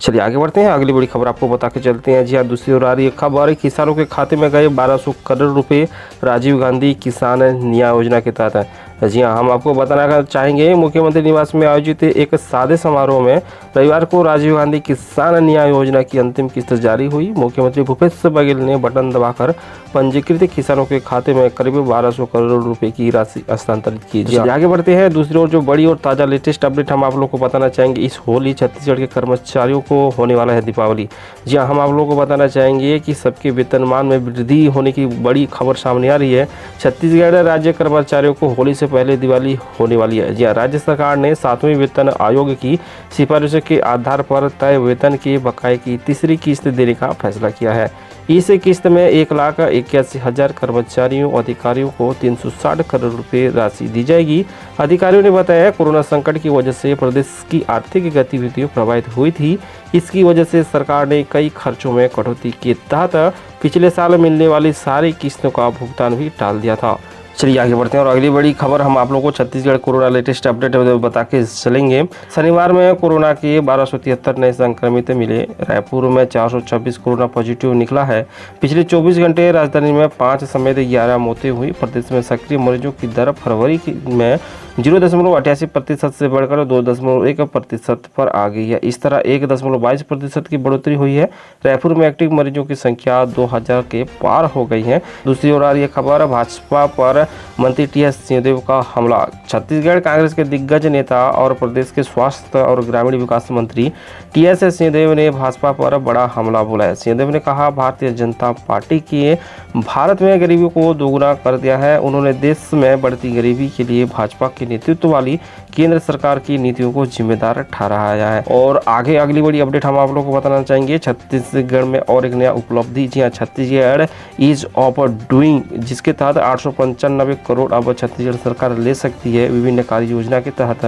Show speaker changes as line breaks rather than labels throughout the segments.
चलिए आगे बढ़ते हैं, अगली बड़ी खबर आपको बता के चलते हैं। जी हाँ, दूसरी ओर आ रही है खबर, किसानों के खाते में गए 1200 करोड़ रुपए राजीव गांधी किसान न्याय योजना के तहत। जी हाँ, हम आपको बताना चाहेंगे, मुख्यमंत्री निवास में आयोजित एक सादे समारोह में रविवार को राजीव गांधी किसान न्याय योजना की अंतिम किस्त जारी हुई। मुख्यमंत्री भूपेश बघेल ने बटन दबाकर पंजीकृत किसानों के खाते में करीब 1200 करोड़ रुपए की राशि हस्तांतरित की। जी आगे बढ़ते हैं, दूसरी ओर जो बड़ी और ताज़ा लेटेस्ट अपडेट हम आप लोग को बताना चाहेंगे, इस होली छत्तीसगढ़ के कर्मचारियों को होने वाला है दीपावली। जी हाँ, हम आप लोगों को बताना चाहेंगे कि सबके वेतनमान में वृद्धि होने की बड़ी खबर सामने आ रही है। छत्तीसगढ़ राज्य कर्मचारियों को होली से पहले दिवाली होने वाली है। जी हाँ, राज्य सरकार ने 7वें वेतन आयोग की सिफारिशों के आधार पर तय वेतन के बकाये की तीसरी किस्त देने का फैसला किया है। इस किस्त में 1,81,000 कर्मचारियों अधिकारियों को 360 करोड़ रुपए राशि दी जाएगी। अधिकारियों ने बताया, कोरोना संकट की वजह से प्रदेश की आर्थिक गतिविधियां प्रभावित हुई थी। इसकी वजह से सरकार ने कई खर्चों में कटौती के तहत पिछले साल मिलने वाली सारी किस्तों का भुगतान भी टाल दिया था। चलिए आगे बढ़ते हैं और अगली बड़ी खबर हम आप लोगों को छत्तीसगढ़ कोरोना लेटेस्ट अपडेट बता के चलेंगे। शनिवार में कोरोना के 1273 नए संक्रमित मिले। रायपुर में 426 कोरोना पॉजिटिव निकला है। पिछले 24 घंटे राजधानी में 5 समेत 11 मौतें हुई। प्रदेश में सक्रिय मरीजों की दर फरवरी में 0.88% से बढ़कर 2.1% पर आ गई है। इस तरह 1.22% की बढ़ोतरी हुई है। रायपुर में एक्टिव मरीजों की संख्या 2000 के पार हो गई है। दूसरी ओर आ रही है खबर, भाजपा पर मंत्री टीएस सिंहदेव का हमला। छत्तीसगढ़ कांग्रेस के दिग्गज नेता और प्रदेश के स्वास्थ्य और ग्रामीण विकास मंत्री टीएस सिंहदेव ने भाजपा पर बड़ा हमला बोला है। सिंहदेव ने कहा, भारतीय जनता पार्टी के भारत में गरीबी को दोगुना कर दिया है। उन्होंने देश में बढ़ती गरीबी के लिए भाजपा के नेतृत्व वाली केंद्र सरकार की नीतियों को जिम्मेदार ठहराया है। और आगे अगली बड़ी अपडेट हम आप लोगों को बताना चाहेंगे, छत्तीसगढ़ में और एक नया उपलब्धि। जी हाँ, छत्तीसगढ़ ईज ऑफ डूइंग, जिसके तहत 895 करोड़ अब छत्तीसगढ़ सरकार ले सकती है। विभिन्न कार्य योजना के तहत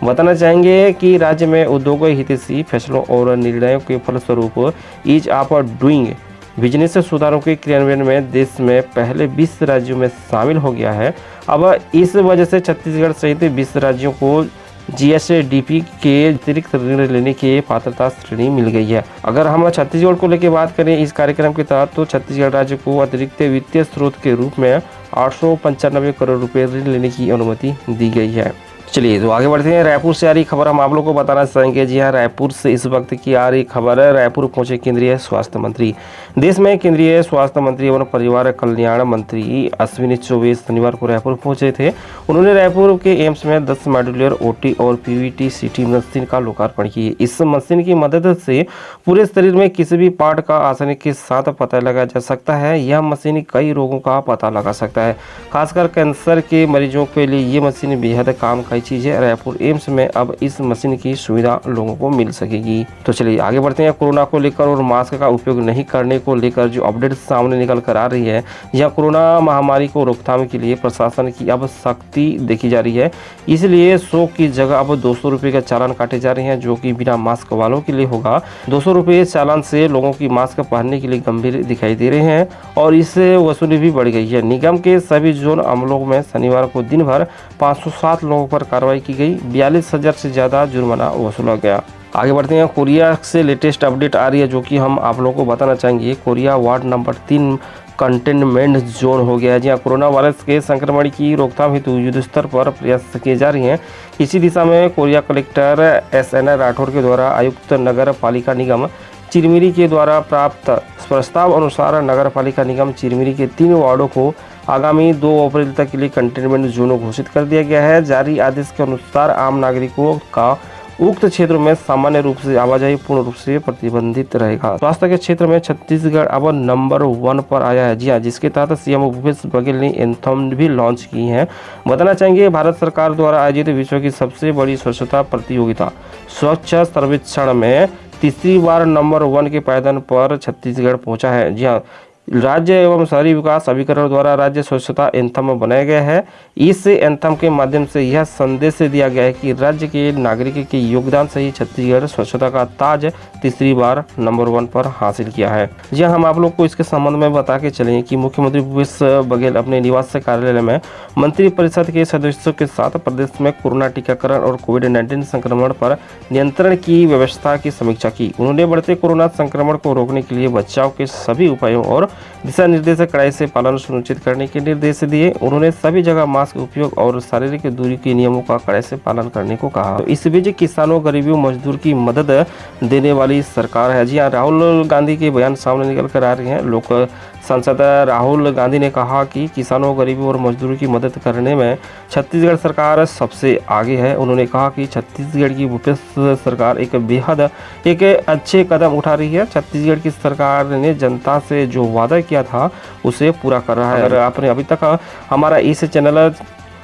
बताना चाहेंगे कि राज्य में उद्योग हितैषी फैसलों और निर्णयों के फलस्वरूप ईज ऑफ डूइंग बिजनेस सुधारों के क्रियान्वयन में देश में पहले 20 राज्यों में शामिल हो गया है। अब इस वजह से छत्तीसगढ़ सहित 20 राज्यों को जीएसडीपी के अतिरिक्त ऋण लेने की पात्रता श्रेणी मिल गई है। अगर हम छत्तीसगढ़ को लेकर बात करें इस कार्यक्रम के तहत, तो छत्तीसगढ़ राज्य को अतिरिक्त वित्तीय स्रोत के रूप में 895 करोड़ रुपए ऋण लेने की अनुमति दी गई है। चलिए तो आगे बढ़ते हैं, रायपुर से आ रही खबर हम आप लोगों को बताना चाहेंगे। जी हाँ, रायपुर से इस वक्त की आ रही खबर है, रायपुर पहुंचे केंद्रीय स्वास्थ्य मंत्री। देश में केंद्रीय स्वास्थ्य मंत्री एवं परिवार कल्याण मंत्री अश्विनी चौबे शनिवार को रायपुर पहुंचे थे। उन्होंने रायपुर के एम्स में 10 मॉड्यूलर ओटी और पीवीटी सीटी मशीन का लोकार्पण किया। इस मशीन की मदद से पूरे शरीर में किसी भी पार्ट का आसानी के साथ पता लगाया जा सकता है। यह मशीन कई रोगों का पता लगा सकता है, खासकर कैंसर के मरीजों के लिए ये मशीन बेहद काम का चीज है। रायपुर एम्स में अब इस मशीन की सुविधा लोगों को मिल सकेगी। तो चलिए आगे बढ़ते हैं, कोरोना को लेकर और मास्क का उपयोग नहीं करने को लेकर जो अपडेट सामने निकल कर आ रही है। यह कोरोना महामारी को रोकथाम के लिए प्रशासन की अब सख्ती देखी जा रही है। इसलिए 100 की जगह अब 200 रुपये का चालान काटे जा रहे हैं, जो कि बिना मास्क वालों के लिए होगा। 200 रुपये चालान से लोगों की मास्क पहनने के लिए गंभीर दिखाई दे रहे हैं और इससे वसूली भी बढ़ गई है। निगम के सभी जोन अमलों में शनिवार को दिन भर 507 लोगों पर कार्रवाई की गई। 42,000 से ज्यादा जुर्माना वसूला गया। आगे बढ़ते हैं, कोरिया से लेटेस्ट अपडेट आ रही है, जो कि हम आप लोगों को बताना चाहेंगे। Korea ward number 3 containment zone हो गया है। जहाँ कोरोना वायरस के संक्रमण की रोकथाम हेतु युद्ध स्तर पर प्रयास किए जा रहे हैं। इसी दिशा में कोरिया कलेक्टर SN राठौर के द्वारा आयुक्त नगर पालिका निगम चिरमिरी के द्वारा प्राप्त प्रस्ताव अनुसार नगर पालिका निगम चिरमिरी के 3 वार्डों को आगामी 2 अप्रैल तक के लिए कंटेनमेंट जोन घोषित कर दिया गया है। जारी आदेश के अनुसार आम नागरिकों का उक्त क्षेत्रों में सामान्य रूप से आवाजाही पूर्ण रूप से प्रतिबंधित रहेगा। स्वास्थ्य के क्षेत्र में छत्तीसगढ़ अब नंबर 1 पर आया है। जी हाँ, जिसके तहत सीएम भूपेश बघेल ने एंथम भी लॉन्च की है। बताना चाहेंगे, भारत सरकार द्वारा आयोजित विश्व की सबसे बड़ी स्वच्छता प्रतियोगिता स्वच्छ सर्वेक्षण में तीसरी बार नंबर 1 के पायदान पर छत्तीसगढ़ पहुंचा है। जी हाँ, राज्य एवं शहरी विकास अभिकरण द्वारा राज्य स्वच्छता एंथम बनाया गया है। इस एंथम के माध्यम से यह संदेश दिया गया है कि राज्य के नागरिक के योगदान से ही छत्तीसगढ़ स्वच्छता का ताज तीसरी बार नंबर 1 पर हासिल किया है। जी हम आप लोग को इसके संबंध में बता के चलें कि मुख्यमंत्री भूपेश बघेल अपने निवास कार्यालय में मंत्रिपरिषद के सदस्यों के साथ प्रदेश में कोरोना टीकाकरण और कोविड-19 संक्रमण पर नियंत्रण की व्यवस्था की समीक्षा की। उन्होंने बढ़ते कोरोना संक्रमण को रोकने के लिए बचाव के सभी उपायों और दिशा निर्देश कड़ाई से पालन सुनिश्चित करने के निर्देश दिए। उन्होंने सभी जगह मास्क उपयोग और शारीरिक दूरी के नियमों का कड़ाई से पालन करने को कहा। तो इस बीच किसानों, गरीबों, मजदूर की मदद देने वाली सरकार है। जी हाँ, राहुल गांधी के बयान सामने निकल कर आ रहे हैं। लोक सांसद राहुल गांधी ने कहा कि किसानों, गरीबों और मजदूरों की मदद करने में छत्तीसगढ़ सरकार सबसे आगे है। उन्होंने कहा कि छत्तीसगढ़ की भूपेश सरकार एक बेहद एक अच्छे कदम उठा रही है। छत्तीसगढ़ की सरकार ने जनता से जो वादा किया था उसे पूरा कर रहा है। अगर आपने अभी तक हमारा इस चैनल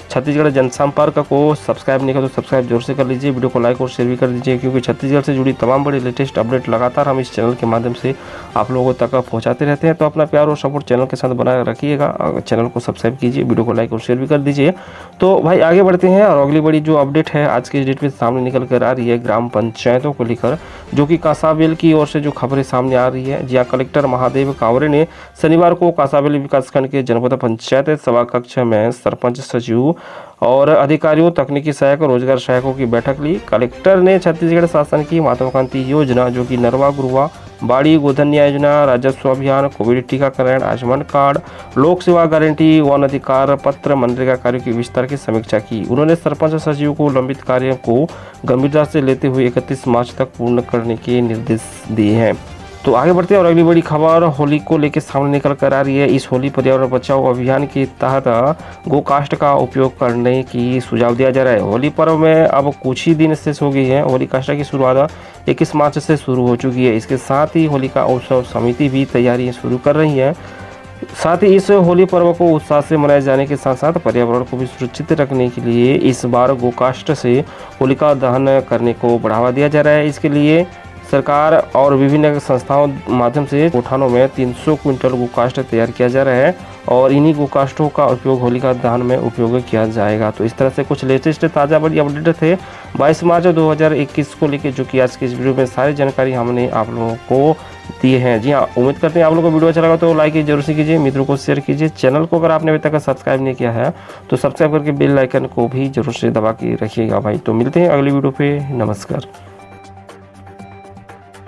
छत्तीसगढ़ जनसंपर्क को सब्सक्राइब नहीं किया तो सब्सक्राइब जरूर से कर लीजिए। वीडियो को लाइक और शेयर भी कर दीजिए, क्योंकि छत्तीसगढ़ से जुड़ी तमाम बड़ी लेटेस्ट अपडेट लगातार हम इस चैनल के माध्यम से आप लोगों तक पहुंचाते रहते हैं। तो अपना प्यार और सपोर्ट चैनल के साथ बनाए रखिएगा। चैनल को सब्सक्राइब कीजिए, वीडियो को लाइक और शेयर भी कर दीजिए। तो भाई आगे बढ़ते हैं और अगली बड़ी जो अपडेट है आज की डेट में सामने निकल कर आ रही है ग्राम पंचायतों को लेकर, जो कि कांसाबेल की ओर से जो खबरें सामने आ रही है। जहाँ कलेक्टर महादेव कावरे ने शनिवार को कांसाबेल विकासखंड के जनपद पंचायत सभा कक्ष में सरपंच, सचिव और अधिकारियों, तकनीकी सहायक और रोजगार सहायकों की बैठक ली। कलेक्टर ने छत्तीसगढ़ शासन की महत्वाकांक्षी योजना, जो कि नरवा गुरुआ, बाड़ी गोधन योजना, राजस्व अभियान, कोविड टीकाकरण, आयुष्मान कार्ड, लोक सेवा गारंटी, वन अधिकार पत्र, मनरेगा कार्यों की विस्तार की समीक्षा की। उन्होंने सरपंच, सचिव को लंबित कार्यों को गंभीरता से लेते हुए 31 मार्च तक पूर्ण करने के निर्देश दिए हैं। तो आगे बढ़ते हैं और अगली बड़ी खबर होली को लेकर सामने निकल कर आ रही है। इस होली पर्यावरण बचाओ अभियान के तहत गोकास्ट का उपयोग करने की सुझाव दिया जा रहा है। होली पर्व में अब कुछ ही दिन शेष हो गई है। होली काष्ठ की शुरुआत 21 मार्च से शुरू हो चुकी है। इसके साथ ही होलिका उत्सव समिति भी तैयारियां शुरू कर रही है। साथ ही इस होली पर्व को उत्साह से मनाए जाने के साथ साथ पर्यावरण को भी सुरक्षित रखने के लिए इस बार गोकाष्ठ से होलिका दहन करने को बढ़ावा दिया जा रहा है। इसके लिए सरकार और विभिन्न संस्थाओं माध्यम से गोठानों में 300 क्विंटल गोकाष्ठ तैयार किया जा रहा है और इन्हीं गोकाष्ठों का उपयोग होलिका दहन में उपयोग किया जाएगा। तो इस तरह से कुछ लेटेस्ट ताज़ा बड़ी अपडेट थे 22 मार्च 2021 को लेकर, जो कि आज की इस वीडियो में सारी जानकारी हमने आप लोगों को दिए हैं। जी हाँ, उम्मीद करते हैं आप लोगों को वीडियो अच्छा लगा तो लाइक जरूर से कीजिए, मित्रों को शेयर कीजिए। चैनल को अगर आपने अभी तक सब्सक्राइब नहीं किया है तो सब्सक्राइब करके बेल आइकन को भी जरूर से दबा के रखिएगा भाई। तो मिलते हैं अगली वीडियो पे, नमस्कार।